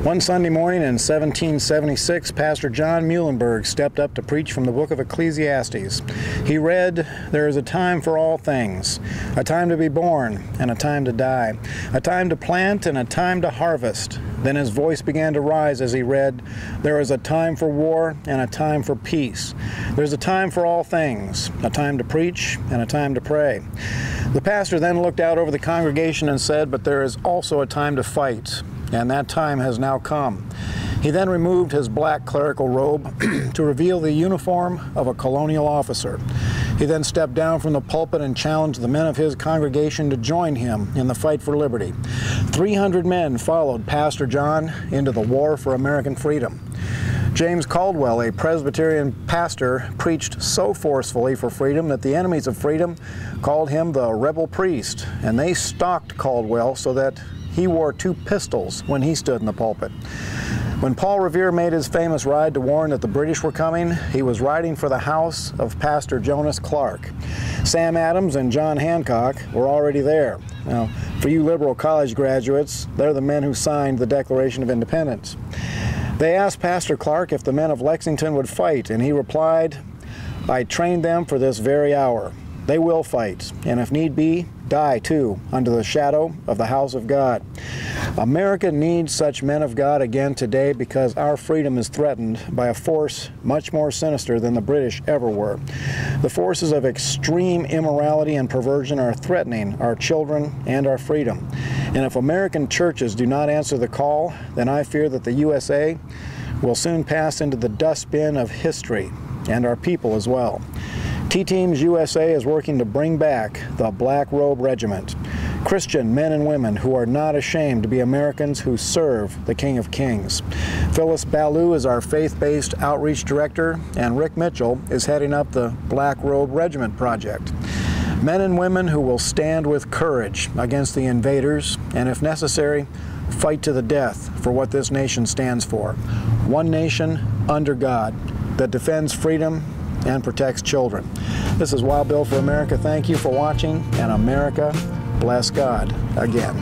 One Sunday morning in 1776, Pastor John Muhlenberg stepped up to preach from the book of Ecclesiastes. He read, "There is a time for all things, a time to be born and a time to die, a time to plant and a time to harvest." Then his voice began to rise as he read, "There is a time for war and a time for peace. There's a time for all things, a time to preach and a time to pray." The pastor then looked out over the congregation and said, "But there is also a time to fight, and that time has now come." He then removed his black clerical robe to reveal the uniform of a colonial officer. He then stepped down from the pulpit and challenged the men of his congregation to join him in the fight for liberty. 300 men followed Pastor John into the war for American freedom. James Caldwell, a Presbyterian pastor, preached so forcefully for freedom that the enemies of freedom called him the rebel priest, and they stalked Caldwell so that he wore 2 pistols when he stood in the pulpit. When Paul Revere made his famous ride to warn that the British were coming, he was riding for the house of Pastor Jonas Clark. Sam Adams and John Hancock were already there. Now, for you liberal college graduates, they're the men who signed the Declaration of Independence. They asked Pastor Clark if the men of Lexington would fight, and he replied, "I trained them for this very hour. They will fight, and if need be, die too, under the shadow of the house of God." America needs such men of God again today because our freedom is threatened by a force much more sinister than the British ever were. The forces of extreme immorality and perversion are threatening our children and our freedom. And if American churches do not answer the call, then I fear that the USA will soon pass into the dustbin of history, and our people as well. T-Teams USA is working to bring back the Black Robe Regiment, Christian men and women who are not ashamed to be Americans who serve the King of Kings. Phyllis Ballou is our faith-based outreach director, and Rick Mitchell is heading up the Black Robe Regiment project. Men and women who will stand with courage against the invaders, and if necessary, fight to the death for what this nation stands for. One nation under God that defends freedom and protects children. This is Wild Bill for America. Thank you for watching, and America bless God again.